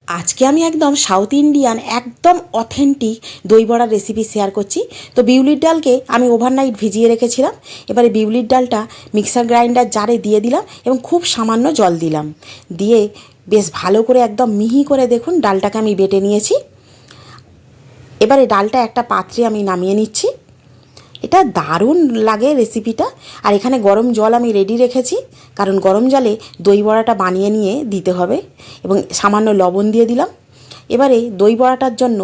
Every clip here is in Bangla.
আজকে আমি একদম সাউথ ইন্ডিয়ান একদম অথেন্টিক দই বড়ার রেসিপি শেয়ার করছি। তো বিউলির ডালকে আমি ওভারনাইট ভিজিয়ে রেখেছিলাম। এবারে বিউলির ডালটা মিক্সার গ্রাইন্ডার জারে দিয়ে দিলাম এবং খুব সামান্য জল দিলাম, দিয়ে বেশ ভালো করে একদম মিহি করে দেখুন ডালটাকে আমি বেটে নিয়েছি। এবারে ডালটা একটা পাত্রে আমি নামিয়ে নিচ্ছি। এটা দারুণ লাগে রেসিপিটা। আর এখানে গরম জল আমি রেডি রেখেছি, কারণ গরম জলে দই বড়াটা বানিয়ে নিয়ে দিতে হবে, এবং সামান্য লবণ দিয়ে দিলাম। এবারে দই বড়াটার জন্য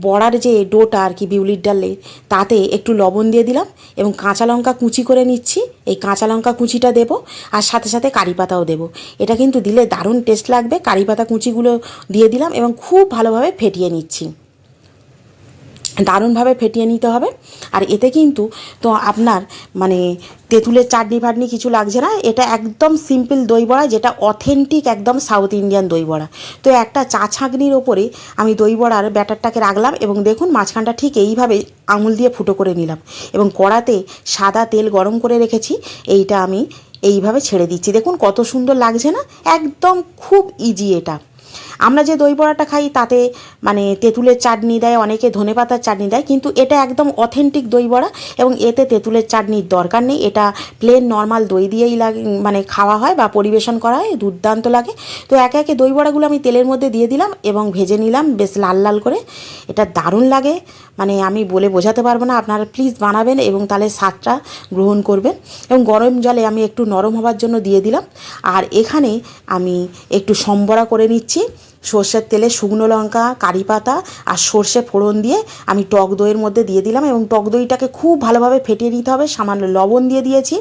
বড়ার যে ডোটা আর কি বিউলির ডালে, তাতে একটু লবণ দিয়ে দিলাম এবং কাঁচা লঙ্কা কুচি করে নিচ্ছি। এই কাঁচা লঙ্কা কুচিটা দেবো, আর সাথে সাথে কারি পাতাও দেবো। এটা কিন্তু দিলে দারুণ টেস্ট লাগবে। কারি পাতা কুচিগুলো দিয়ে দিলাম এবং খুব ভালোভাবে ফেটিয়ে নিচ্ছি। দারুণভাবে ফেটিয়ে নিতে হবে। আর এতে কিন্তু তো আপনার মানে তেঁতুলের চাটনি ফাটনি কিছু লাগছে না। এটা একদম সিম্পল দই বড়া, যেটা অথেন্টিক একদম সাউথ ইন্ডিয়ান দই বড়া। তো একটা চা ছাঁকনির ওপরে আমি দই বড়ার ব্যাটারটাকে রাখলাম এবং দেখুন মাঝখানটা ঠিক এইভাবে আঙুল দিয়ে ফুটো করে নিলাম, এবং কড়াতে সাদা তেল গরম করে রেখেছি। এইটা আমি এইভাবে ছেড়ে দিচ্ছি। দেখুন কত সুন্দর লাগছে না? একদম খুব ইজি এটা। আমরা যে দই বড়াটা খাই তাতে মানে তেঁতুলের চাটনি দেয়, অনেকে ধনেপাতার চাটনি দেয়, কিন্তু এটা একদম অথেন্টিক দই বড়া এবং এতে তেঁতুলের চাটনির দরকার নেই। এটা প্লেন নর্মাল দই দিয়েই লাগে, মানে খাওয়া হয় বা পরিবেশন করা হয়, দুর্দান্ত লাগে। তো একে একে দই বড়াগুলো আমি তেলের মধ্যে দিয়ে দিলাম এবং ভেজে নিলাম বেশ লাল লাল করে। এটা দারুণ লাগে, মানে আমি বলে বোঝাতে পারবো না। আপনারা প্লিজ বানাবেন এবং তাহলে স্বাদটা গ্রহণ করবেন। এবং গরম জলে আমি একটু নরম হওয়ার জন্য দিয়ে দিলাম। আর এখানে আমি একটু সম্বরা করে নিচ্ছি। সর্ষের তেলে শুকনো লঙ্কা, কারি পাতা আর সর্ষে ফোড়ন দিয়ে আমি টক দইয়ের মধ্যে দিয়ে দিলাম, এবং টক দইটাকে খুব ভালোভাবে ফেটিয়ে নিতে হবে। সামান্য লবণ দিয়ে দিয়েছি।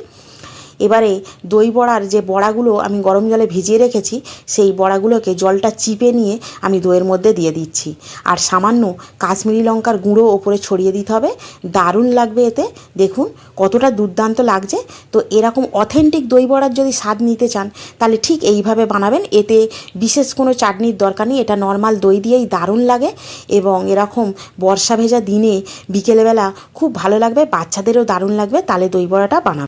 এবারে দই বড়ার যে বড়াগুলো আমি গরম জলে ভিজিয়ে রেখেছি, সেই বড়াগুলোকে জলটা চিপে নিয়ে আমি দইয়ের মধ্যে দিয়ে দিচ্ছি। আর সামান্য কাশ্মীরি লঙ্কার গুঁড়ো ওপরে ছড়িয়ে দিতে হবে। দারুণ লাগবে এতে। দেখুন কতটা দুর্দান্ত লাগছে। তো এরকম অথেন্টিক দই বড়ার যদি স্বাদ নিতে চান, তাহলে ঠিক এইভাবে বানাবেন। এতে বিশেষ কোনো চাটনির দরকার নেই। এটা নর্মাল দই দিয়েই দারুণ লাগে, এবং এরকম বর্ষা ভেজা দিনে বিকেলবেলা খুব ভালো লাগবে। বাচ্চাদেরও দারুণ লাগবে। তাহলে দই বড়াটা বানাবেন।